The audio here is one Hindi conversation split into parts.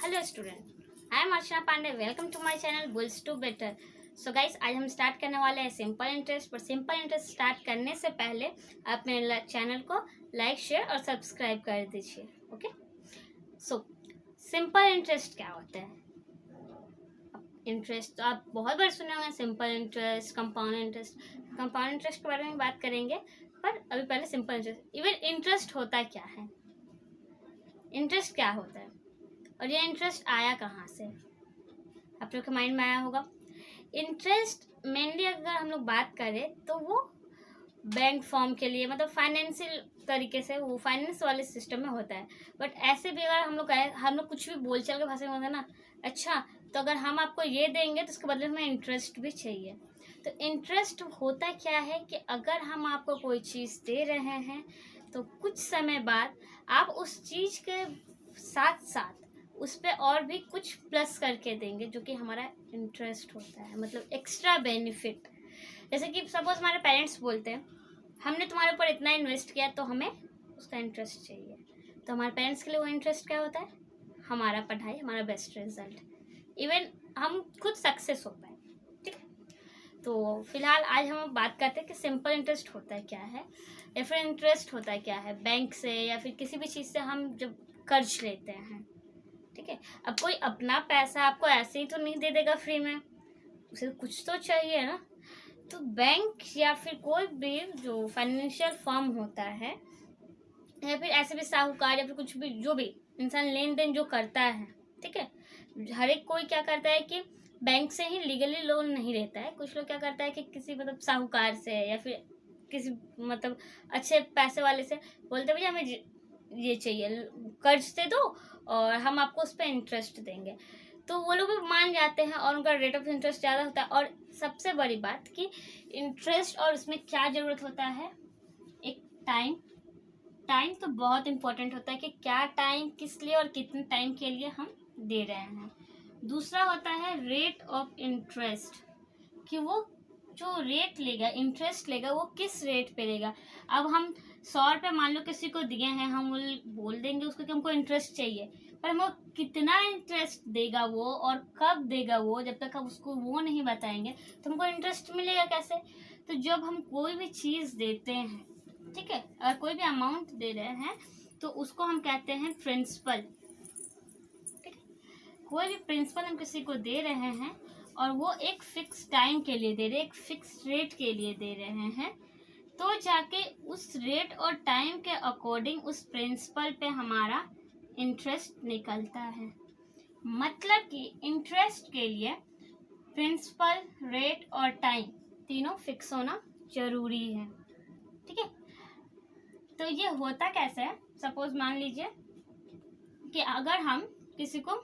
Hello student, I am Archana Pandey. Welcome to my channel bulls to better. So guys, आज हम स्टार्ट करने वाले हैं सिंपल इंटरेस्ट। पर सिंपल इंटरेस्ट स्टार्ट करने से पहले आप मेरे चैनल को लाइक, शेयर और सब्सक्राइब कर दीजिए। ओके, सो सिंपल इंटरेस्ट क्या होता है? इंटरेस्ट तो आप बहुत बार सुने होंगे, simple interest, compound interest. Compound interest के बारे में बात करेंगे, पर अभी पहले सिंपल इंटरेस्ट। इवन इंटरेस्ट होता क्या है, इंटरेस्ट क्या होता है और ये इंटरेस्ट आया कहाँ से? आप लोग के माइंड में आया होगा। इंटरेस्ट मेनली अगर हम लोग बात करें तो वो बैंक फॉर्म के लिए, मतलब फाइनेंशियल तरीके से, वो फाइनेंस वाले सिस्टम में होता है। बट ऐसे भी अगर हम लोग कुछ भी बोलचाल के भाषा में होता है ना, अच्छा तो अगर हम आपको ये देंगे तो उसके बदले हमें इंटरेस्ट भी चाहिए। तो इंटरेस्ट होता क्या है कि अगर हम आपको कोई चीज़ दे रहे हैं तो कुछ समय बाद आप उस चीज़ के साथ साथ उस पर और भी कुछ प्लस करके देंगे, जो कि हमारा इंटरेस्ट होता है, मतलब एक्स्ट्रा बेनिफिट। जैसे कि सपोज हमारे पेरेंट्स बोलते हैं हमने तुम्हारे ऊपर इतना इन्वेस्ट किया तो हमें उसका इंटरेस्ट चाहिए। तो हमारे पेरेंट्स के लिए वो इंटरेस्ट क्या होता है? हमारा पढ़ाई, हमारा बेस्ट रिजल्ट, इवन हम खुद सक्सेस हो पाए। ठीक है, तो फिलहाल आज हम बात करते हैं कि सिंपल इंटरेस्ट होता है क्या है, या फिर इंटरेस्ट होता है क्या है। बैंक से या फिर किसी भी चीज़ से हम जब कर्ज लेते हैं, ठीक है, अब कोई अपना पैसा आपको ऐसे ही तो नहीं दे देगा फ्री में, उसे कुछ तो चाहिए ना। तो बैंक या फिर कोई भी जो फाइनेंशियल फर्म होता है, या फिर ऐसे भी साहूकार, या फिर कुछ भी जो भी इंसान लेन देन जो करता है, ठीक है, हर एक कोई क्या करता है कि बैंक से ही लीगली लोन नहीं लेता है। कुछ लोग क्या करता है कि किसी मतलब साहूकार से या फिर किसी मतलब अच्छे पैसे वाले से बोलते भैया हमें ये चाहिए, कर्ज दे दो और हम आपको उस पर इंटरेस्ट देंगे। तो वो लोग भी मान जाते हैं और उनका रेट ऑफ इंटरेस्ट ज़्यादा होता है। और सबसे बड़ी बात कि इंटरेस्ट और उसमें क्या ज़रूरत होता है, एक टाइम तो बहुत इम्पोर्टेंट होता है कि क्या टाइम, किस लिए और कितने टाइम के लिए हम दे रहे हैं। दूसरा होता है रेट ऑफ इंटरेस्ट, कि वो जो रेट लेगा, इंटरेस्ट लेगा, वो किस रेट पे लेगा। अब हम 100 रुपये मान लो किसी को दिए हैं, हम बोल देंगे उसको कि हमको इंटरेस्ट चाहिए, पर हमको कितना इंटरेस्ट देगा वो और कब देगा वो, जब तक हम उसको वो नहीं बताएंगे तो हमको इंटरेस्ट मिलेगा कैसे? तो जब हम कोई भी चीज़ देते हैं, ठीक है, अगर कोई भी अमाउंट दे रहे हैं तो उसको हम कहते हैं प्रिंसिपल। ठीक है, कोई भी प्रिंसिपल हम किसी को दे रहे हैं और वो एक फिक्स टाइम के लिए दे रहे हैं, एक फिक्स रेट के लिए दे रहे हैं, तो जाके उस रेट और टाइम के अकॉर्डिंग उस प्रिंसिपल पे हमारा इंटरेस्ट निकलता है। मतलब कि इंटरेस्ट के लिए प्रिंसिपल, रेट और टाइम तीनों फिक्स होना जरूरी है। ठीक है, तो ये होता कैसे है? सपोज मान लीजिए कि अगर हम किसी को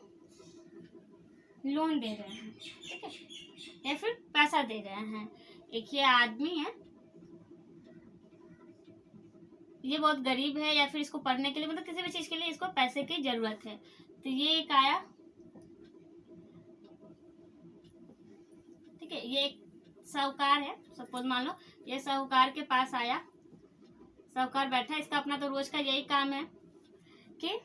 लोन दे रहे हैं, ठीक है, या फिर पैसा दे रहे हैं, एक ये आदमी है, ये बहुत गरीब है, या फिर इसको पढ़ने के लिए, मतलब किसी भी चीज के लिए इसको पैसे की जरूरत है। तो ये एक आया, ठीक है, ये एक साहूकार है, सपोज मान लो ये साहूकार के पास आया, साहूकार बैठा, इसका अपना तो रोज का यही काम है कि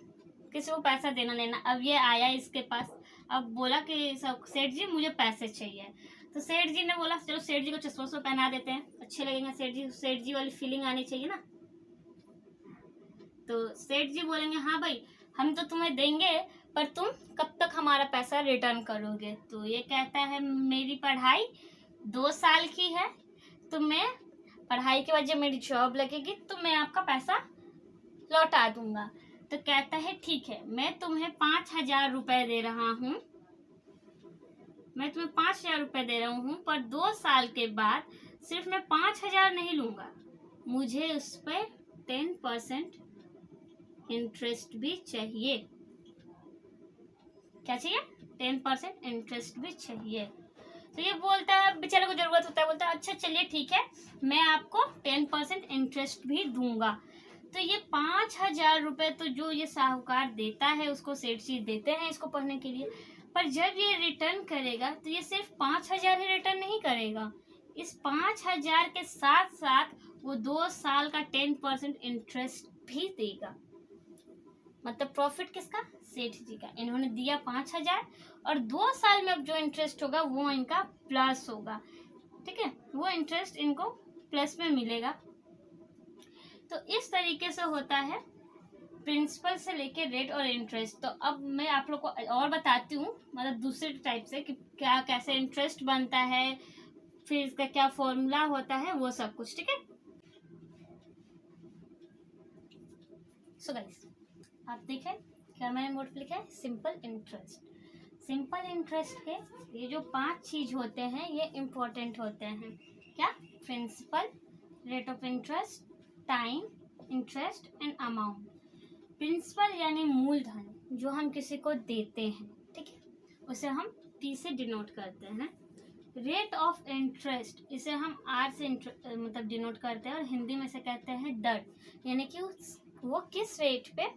किसी को पैसा देना लेना। अब ये आया इसके पास, अब बोला कि सेठ जी मुझे पैसे चाहिए। तो सेठ जी ने बोला चलो सेठ जी को चश्मा वस्मा पहना देते हैं, अच्छे लगेंगे, सेठ जी वाली फीलिंग आनी चाहिए ना। तो सेठ जी बोलेंगे हाँ भाई हम तो तुम्हें देंगे, पर तुम कब तक हमारा पैसा रिटर्न करोगे? तो ये कहता है मेरी पढ़ाई 2 साल की है, तो मैं पढ़ाई के बाद जब मेरी जॉब लगेगी तो मैं आपका पैसा लौटा दूंगा। तो कहता है ठीक है, मैं तुम्हें 5,000 रुपए दे रहा हूँ, मैं तुम्हें 5,000 रुपए दे रहा हूँ, पर 2 साल के बाद सिर्फ मैं 5,000 नहीं लूंगा, मुझे उस पर 10% इंटरेस्ट भी चाहिए। क्या चाहिए? 10% इंटरेस्ट भी चाहिए। तो ये बोलता है, बेचारे को जरूरत होता है, बोलता है अच्छा चलिए ठीक है, मैं आपको 10% इंटरेस्ट भी दूंगा। तो ये 5,000 रुपए तो जो ये साहूकार देता है उसको सेठ जी देते हैं इसको पढ़ने के लिए, पर जब ये रिटर्न करेगा तो ये सिर्फ 5,000 ही रिटर्न नहीं करेगा, इस 5,000 के साथ साथ वो 2 साल का 10% इंटरेस्ट भी देगा। मतलब प्रॉफिट किसका? सेठ जी का, इन्होंने दिया 5,000 और 2 साल में अब जो इंटरेस्ट होगा वो इनका प्लस होगा, ठीक है, वो इंटरेस्ट इनको प्लस में मिलेगा। तो इस तरीके से होता है प्रिंसिपल से लेके रेट और इंटरेस्ट। तो अब मैं आप लोग को और बताती हूँ मतलब दूसरे टाइप से कि क्या कैसे इंटरेस्ट बनता है, फिर इसका क्या फॉर्मूला होता है, वो सब कुछ, ठीक है। सो गाइस आप देखें क्या मैंने नोट पे लिखा है, सिंपल इंटरेस्ट। सिंपल इंटरेस्ट के ये जो 5 चीज होते हैं ये इम्पोर्टेंट होते हैं। क्या? Principal, rate of interest, time, interest and amount. Principal यानी मूलधन जो हम किसी को देते हैं, ठीक है, उसे हम टी से डिनोट करते हैं। रेट ऑफ इंटरेस्ट इसे हम आर से मतलब डिनोट करते हैं और हिंदी में से कहते हैं दर, यानी कि वो किस रेट पे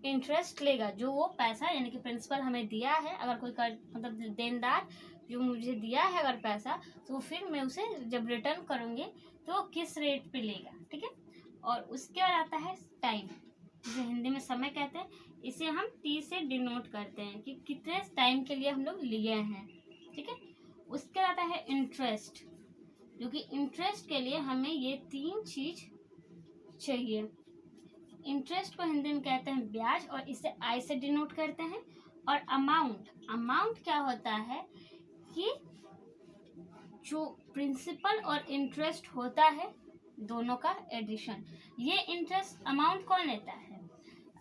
इंटरेस्ट लेगा, जो वो पैसा यानी कि प्रिंसिपल हमें दिया है, अगर कोई मतलब देनदार जो मुझे दिया है अगर पैसा, तो फिर मैं उसे जब रिटर्न करूँगी तो वो किस रेट पे लेगा, ठीक है। और उसके बाद आता है टाइम, जिसे हिंदी में समय कहते हैं, इसे हम टी से डिनोट करते हैं कि कितने टाइम के लिए हम लोग लिए हैं, ठीक है। उसके बाद आता है इंटरेस्ट, जो कि इंटरेस्ट के लिए हमें ये 3 चीज चाहिए। इंटरेस्ट को हिंदी में कहते हैं ब्याज और इसे आई से डिनोट करते हैं। और अमाउंट क्या होता है कि जो प्रिंसिपल और इंटरेस्ट होता है दोनों का एडिशन। ये इंटरेस्ट अमाउंट कौन लेता है?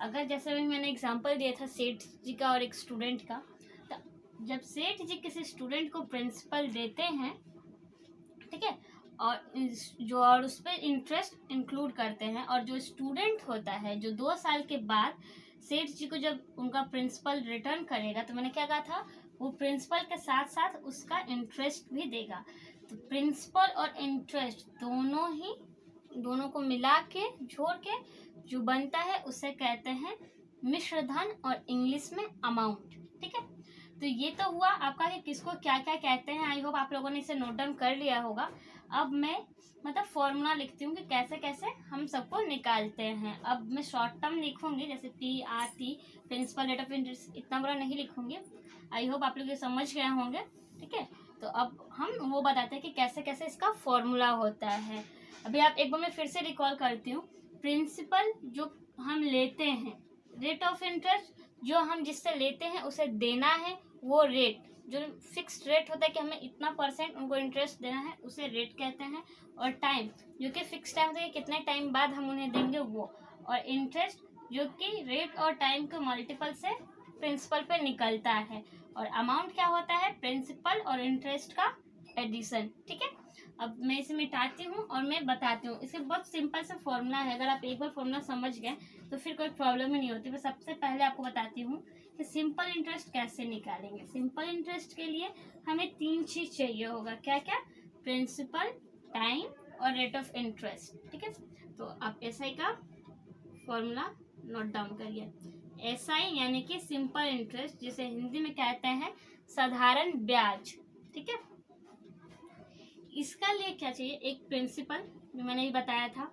अगर जैसे भी मैंने एग्जांपल दिया था सेठ जी का और एक स्टूडेंट का, तो जब सेठ जी किसी स्टूडेंट को प्रिंसिपल देते हैं, ठीक है, और उस पर इंटरेस्ट इंक्लूड करते हैं, और जो स्टूडेंट होता है जो 2 साल के बाद सेठ जी को जब उनका प्रिंसिपल रिटर्न करेगा, तो मैंने क्या कहा था, वो प्रिंसिपल के साथ साथ उसका इंटरेस्ट भी देगा। तो प्रिंसिपल और इंटरेस्ट दोनों को मिला के जोड़ के जो बनता है उसे कहते हैं मिश्र धन और इंग्लिश में अमाउंट, ठीक है। तो ये तो हुआ आपका कि किसको क्या क्या कहते हैं। आई होप आप लोगों ने इसे नोट डाउन कर लिया होगा। अब मैं मतलब फॉर्मूला लिखती हूँ कि कैसे कैसे हम सबको निकालते हैं। अब मैं शॉर्ट टर्म लिखूंगी, जैसे PRT, principal rate of interest, इतना बड़ा नहीं लिखूंगी। आई होप आप लोग ये समझ गए होंगे, ठीक है। तो अब हम वो बताते हैं कि कैसे कैसे इसका फॉर्मूला होता है। अभी आप एक बार मैं फिर से रिकॉल करती हूँ। प्रिंसिपल जो हम लेते हैं, रेट ऑफ इंटरेस्ट जो हम जिससे लेते हैं उसे देना है, वो रेट जो फिक्स्ड रेट होता है कि हमें इतना % उनको इंटरेस्ट देना है, उसे रेट कहते हैं। और टाइम जो कि फिक्स टाइम होता है कि कितने टाइम बाद हम उन्हें देंगे, वो। और इंटरेस्ट जो कि रेट और टाइम के मल्टीपल से प्रिंसिपल पे निकलता है। और अमाउंट क्या होता है, प्रिंसिपल और इंटरेस्ट का एडिशन, ठीक है। अब मैं इसे मिटाती हूँ और मैं बताती हूँ। इसे बहुत सिंपल सा फॉर्मूला है, अगर आप एक बार फॉर्मूला समझ गए तो फिर कोई प्रॉब्लम ही नहीं होती। मैं सबसे पहले आपको बताती हूँ कि सिंपल इंटरेस्ट कैसे निकालेंगे। सिंपल इंटरेस्ट के लिए हमें 3 चीज चाहिए होगा। क्या क्या? प्रिंसिपल, टाइम और रेट ऑफ इंटरेस्ट, ठीक है। तो आप SI का फॉर्मूला नोट डाउन करिए। SI यानी कि सिंपल इंटरेस्ट, जिसे हिंदी में कहते हैं साधारण ब्याज, ठीक है। इसका लिए क्या चाहिए, एक प्रिंसिपल जो मैंने ही बताया था,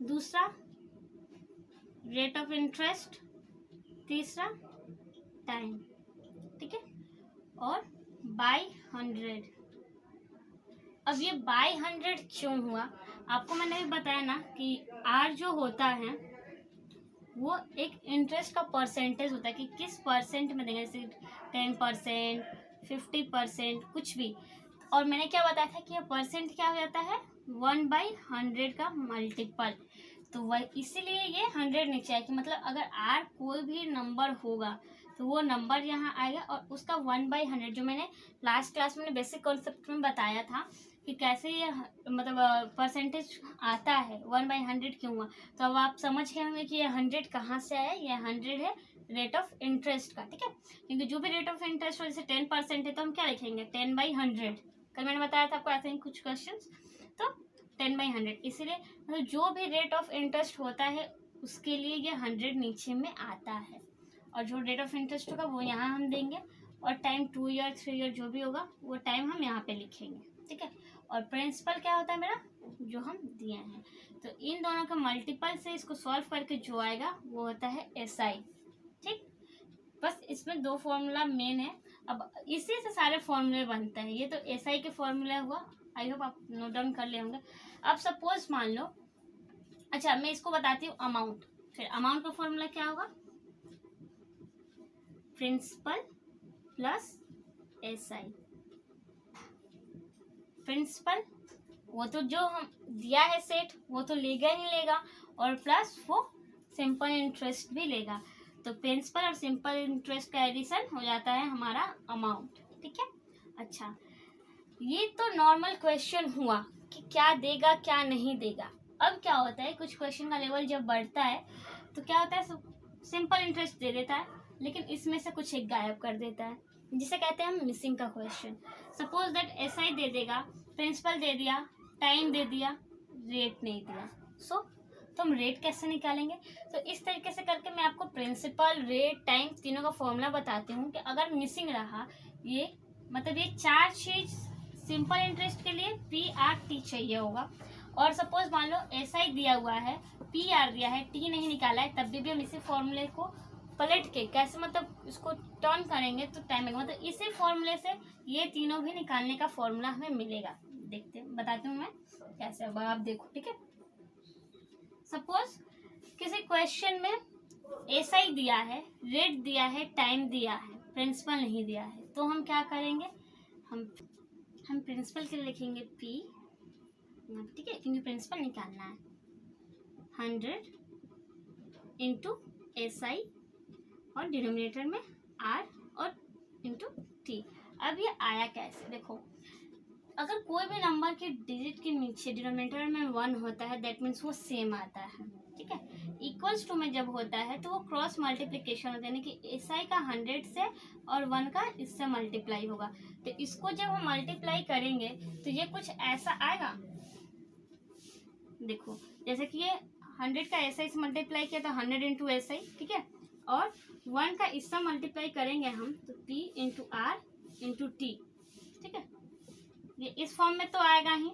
दूसरा रेट ऑफ इंटरेस्ट, तीसरा टाइम, ठीक है, और बाय 100। अब ये बाय 100 क्यों हुआ, आपको मैंने भी बताया ना कि R जो होता है वो एक इंटरेस्ट का परसेंटेज होता है कि किस % में देंगे, जैसे 10%, 50%, कुछ भी। और मैंने क्या बताया था कि ये % क्या हो जाता है, 1/100 का मल्टीपल। तो वह इसीलिए ये 100 नीचे आएगी। मतलब अगर R कोई भी नंबर होगा तो वो नंबर यहाँ आएगा और उसका 1/100, जो मैंने लास्ट क्लास में बेसिक कॉन्सेप्ट में बताया था कि कैसे ये मतलब परसेंटेज आता है, 1/100 क्यों हुआ। तो अब आप समझ गए होंगे कि ये 100 कहाँ से आया। ये 100 है रेट ऑफ इंटरेस्ट का, ठीक है। क्योंकि जो भी रेट ऑफ इंटरेस्ट हो, जैसे 10% है तो हम क्या लिखेंगे, 10/100। कल मैंने बताया था आपको ऐसे ही कुछ क्वेश्चन, तो 10/100। इसीलिए मतलब जो भी रेट ऑफ इंटरेस्ट होता है उसके लिए ये 100 नीचे में आता है। और जो रेट ऑफ इंटरेस्ट होगा वो यहाँ हम देंगे, और टाइम 2 ईयर 3 ईयर जो भी होगा वो टाइम हम यहाँ पे लिखेंगे, ठीक है। और प्रिंसिपल क्या होता है मेरा, जो हम दिए हैं। तो इन दोनों का मल्टीपल से इसको सॉल्व करके जो आएगा वो होता है SI, ठीक। बस इसमें 2 फॉर्मूला मेन है। अब इसी से सारे फॉर्मूले बनते हैं। ये तो एसआई के फॉर्मूला हुआ, आई होप आप नोट डाउन कर लिए होंगे। अब सपोज मान लो, अच्छा मैं इसको बताती हूँ अमाउंट। फिर अमाउंट का फॉर्मूला क्या होगा, प्रिंसिपल प्लस एसआई। प्रिंसिपल वो तो जो हम दिया है सेट वो तो लेगा ही लेगा, और प्लस वो सिंपल इंटरेस्ट भी लेगा। तो प्रिंसिपल और सिंपल इंटरेस्ट का एडिशन हो जाता है हमारा अमाउंट। ठीक है, अच्छा ये तो नॉर्मल क्वेश्चन हुआ कि क्या देगा क्या नहीं देगा। अब क्या होता है, कुछ क्वेश्चन का लेवल जब बढ़ता है तो क्या होता है, सिंपल इंटरेस्ट दे देता है लेकिन इसमें से कुछ एक गायब कर देता है, जिसे कहते हैं हम मिसिंग का क्वेश्चन। सपोज दैट एसआई दे देगा, प्रिंसिपल दे दिया, टाइम दे दिया, रेट नहीं दिया। सो तो हम रेट कैसे निकालेंगे। तो इस तरीके से करके मैं आपको प्रिंसिपल, रेट, टाइम तीनों का फॉर्मूला बताती हूँ कि अगर मिसिंग रहा ये, मतलब ये 4 चीज सिंपल इंटरेस्ट के लिए PRT चाहिए होगा। और सपोज मान लो SI दिया हुआ है, PR दिया है, T नहीं निकाला है, तब भी हम इसी फॉर्मूले को पलट के कैसे, मतलब इसको टर्न करेंगे तो टाइम लगेगा। मतलब इसी फॉर्मूले से ये तीनों भी निकालने का फॉर्मूला हमें मिलेगा। देखते हैं, बताती हूँ मैं कैसे होगा, आप देखो। ठीक है, सपोज किसी क्वेश्चन में SI दिया है, रेट दिया है, टाइम दिया है, प्रिंसिपल नहीं दिया है, तो हम क्या करेंगे, हम प्रिंसिपल के लिए लिखेंगे P। ठीक है, क्योंकि प्रिंसिपल निकालना है 100 इंटू SI और डिनोमिनेटर में R और इंटू T। अब ये आया कैसे, देखो अगर कोई भी नंबर के डिजिट के नीचे डिनोमिनेटर में 1 होता है, दैट मीन्स वो सेम आता है। ठीक है, इक्वल्स टू में जब होता है तो वो क्रॉस मल्टीप्लिकेशन होता है, यानी कि SI का 100 से और 1 का इससे मल्टीप्लाई होगा। तो इसको जब हम मल्टीप्लाई करेंगे तो ये कुछ ऐसा आएगा, देखो जैसे कि ये 100 का SI से मल्टीप्लाई किया तो 100 इंटू SI। ठीक है, और 1 का इससे मल्टीप्लाई करेंगे हम तो P into R into T। ठीक है, ये इस फॉर्म में तो आएगा ही।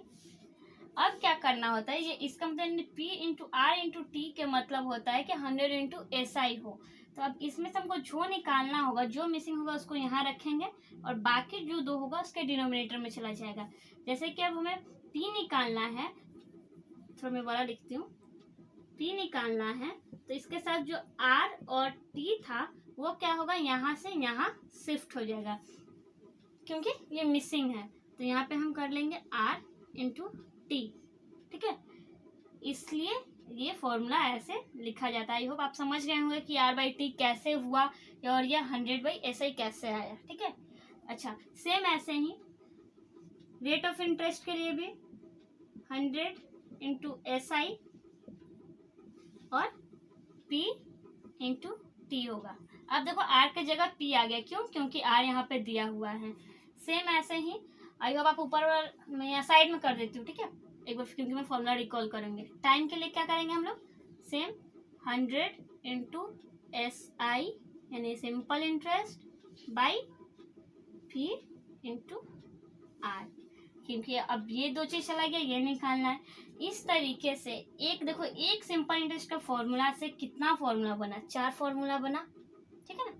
अब क्या करना होता है, ये इसका मतलब P into R into T के मतलब होता है कि 100 इंटू SI हो। तो अब इसमें से हमको जो निकालना होगा, जो मिसिंग होगा उसको यहाँ रखेंगे और बाकी जो 2 होगा उसके डिनोमिनेटर में चला जाएगा। जैसे कि अब हमें P निकालना है, थोड़ा मैं बड़ा लिखती हूँ, P निकालना है तो इसके साथ जो R और T था वो क्या होगा, यहाँ से यहाँ शिफ्ट हो जाएगा क्योंकि ये मिसिंग है। तो यहाँ पे हम कर लेंगे R इंटू T। ठीक है, इसलिए ये फॉर्मूला ऐसे लिखा जाता है। आई होप आप समझ गए होंगे कि R/T कैसे हुआ और ये 100/SI कैसे आया। ठीक है, अच्छा सेम ऐसे ही रेट ऑफ इंटरेस्ट के लिए भी 100 इंटू SI और P इंटू T होगा। अब देखो R की जगह P आ गया, क्यों, क्योंकि R यहाँ पे दिया हुआ है। सेम ऐसे ही आई होप आप ऊपर मैं यहाँ साइड में कर देती हूँ। ठीक है, एक बार क्योंकि मैं फॉर्मूला रिकॉल करेंगे। टाइम के लिए क्या करेंगे हम लोग, सेम 100 इंटू SI यानी simple interest by P into R, क्योंकि अब ये 2 चीज चला गया, ये निकालना है। इस तरीके से एक देखो, एक सिंपल इंटरेस्ट का फॉर्मूला से कितना फॉर्मूला बना, 4 फॉर्मूला बना। ठीक है ना,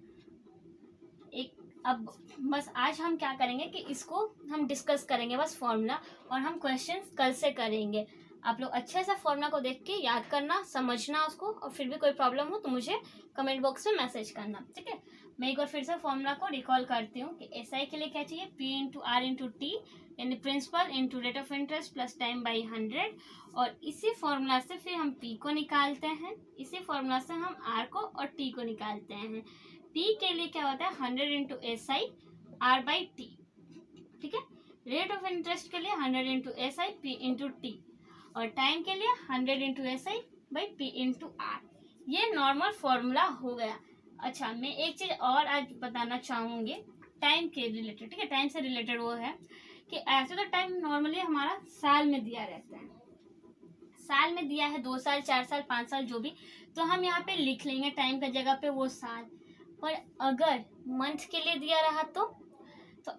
एक अब बस आज हम क्या करेंगे कि इसको हम डिस्कस करेंगे बस फॉर्मूला, और हम क्वेश्चंस कल से करेंगे। आप लोग अच्छे से फॉर्मूला को देख के याद करना, समझना उसको, और फिर भी कोई प्रॉब्लम हो तो मुझे कमेंट बॉक्स में मैसेज करना। ठीक है, मैं एक बार फिर से फॉर्मूला को रिकॉल करती हूँ कि SI के लिए क्या चाहिए, P into R into T यानी principal into rate of interest plus time by 100। और इसी फॉर्मूला से फिर हम P को निकालते हैं, इसी फॉर्मूला से हम R को और T को निकालते हैं। P के लिए क्या होता है 100 इंटू SI R/T। ठीक है, रेट ऑफ इंटरेस्ट के लिए 100 into SI P into T, और टाइम के लिए 100 into SI by P into R। ये नॉर्मल फॉर्मूला हो गया। अच्छा मैं एक चीज और आज बताना चाहूंगी टाइम के रिलेटेड। ठीक है, टाइम से रिलेटेड वो है कि ऐसे तो टाइम नॉर्मली हमारा साल में दिया रहता है, साल में दिया है 2 साल 4 साल 5 साल जो भी, तो हम यहाँ पे लिख लेंगे टाइम का जगह पे वो साल। पर अगर मंथ के लिए दिया रहा तो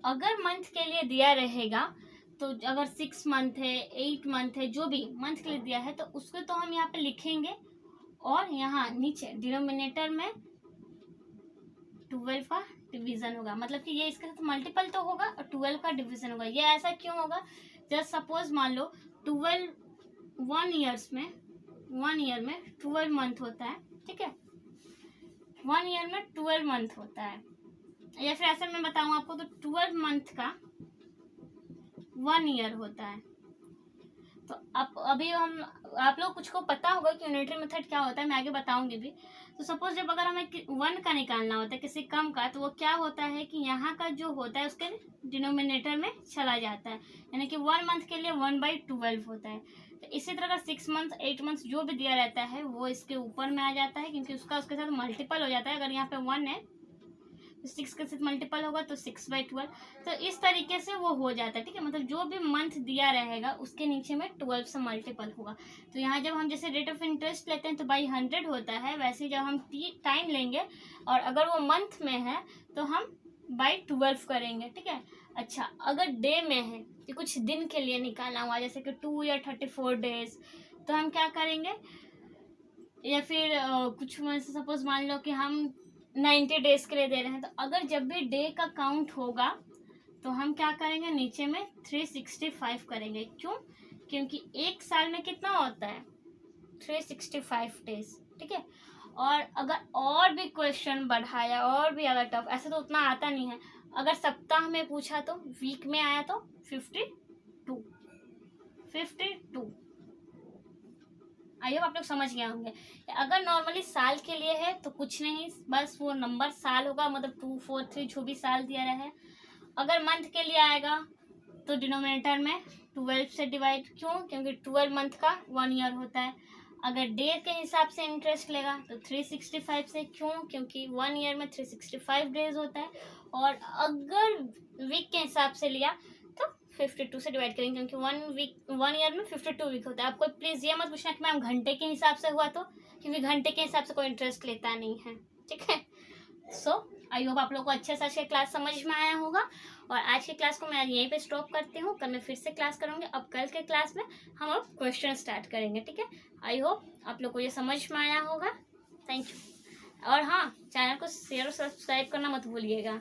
अगर मंथ के लिए दिया रहेगा तो अगर 6 मंथ है 8 मंथ है जो भी मंथ के लिए दिया है तो उसको तो हम यहाँ पे लिखेंगे, और यहाँ नीचे डिनोमिनेटर में 12 का डिवीजन होगा, मतलब कि ये इसके साथ मल्टीपल तो होगा और 12 का डिवीजन होगा। ये ऐसा क्यों होगा? जस्ट सपोज मान लो 12 1 ईयर में 12 मंथ होता है, ठीक है, 1 ईयर में 12 मंथ होता है, या फिर ऐसा मैं बताऊं आपको तो 12 मंथ का 1 ईयर होता है। तो अब अभी हम आप लोग कुछ को पता होगा कि यूनिटरी मेथड क्या होता है, मैं आगे बताऊंगी भी। तो सपोज जब अगर हमें 1 का निकालना होता है किसी कम का, तो वो क्या होता है कि यहाँ का जो होता है उसके डिनोमिनेटर में चला जाता है, यानी कि 1 मंथ के लिए 1/12 होता है। तो इसी तरह का 6 मंथ 8 मंथ जो भी दिया रहता है वो इसके ऊपर में आ जाता है, क्योंकि उसका उसके साथ मल्टीपल हो जाता है। अगर यहाँ पे 1 है तो 6 के साथ मल्टीपल होगा तो 6/12। तो इस तरीके से वो हो जाता है, ठीक है, मतलब जो भी मंथ दिया रहेगा उसके नीचे में 12 से मल्टीपल होगा। तो यहाँ जब हम जैसे रेट ऑफ इंटरेस्ट लेते हैं तो बाई 100 होता है, वैसे जब हम टाइम लेंगे और अगर वो मंथ में है तो हम बाई 12 करेंगे, ठीक है। अच्छा, अगर डे में है कि कुछ दिन के लिए निकालना हुआ, जैसे कि 2 या 34 डेज, तो हम क्या करेंगे, या फिर कुछ सपोज मान लो कि हम 90 डेज के लिए दे रहे हैं, तो अगर जब भी डे का काउंट होगा तो हम क्या करेंगे, नीचे में 365 करेंगे। क्यों? क्योंकि एक साल में कितना होता है, 365 डेज, ठीक है। और अगर और भी क्वेश्चन बढ़ाया और भी अगर टफ, ऐसे तो उतना आता नहीं है, अगर सप्ताह में पूछा तो वीक में आया तो 52। आई होप आप लोग समझ गए होंगे। अगर नॉर्मली साल के लिए है तो कुछ नहीं, बस वो नंबर साल होगा, मतलब 2 4 3 जो भी साल दिया रहा है। अगर मंथ के लिए आएगा तो डिनोमिनेटर में 12 से डिवाइड, क्यों? क्योंकि 12 मंथ का 1 ईयर होता है। अगर डे के हिसाब से इंटरेस्ट लेगा तो 365 से, क्यों? क्योंकि 1 ईयर में 365 डेज होता है। और अगर वीक के हिसाब से लिया तो 52 से डिवाइड करेंगे, क्योंकि 1 ईयर में 52 वीक होता है। आपको प्लीज़ ये मत पूछना कि मैम घंटे के हिसाब से हुआ तो, क्योंकि घंटे के हिसाब से कोई इंटरेस्ट लेता नहीं है, ठीक है। सो आई होप आप लोग को अच्छे से अच्छे क्लास समझ में आया होगा। और आज की क्लास को मैं यहीं पे स्टॉप करती हूँ, कल मैं फिर से क्लास करूँगी। अब कल के क्लास में हम अब क्वेश्चन स्टार्ट करेंगे, ठीक है। आई होप आप लोग को ये समझ में आया होगा। Thank you. और हाँ, चैनल को शेयर और सब्सक्राइब करना मत भूलिएगा।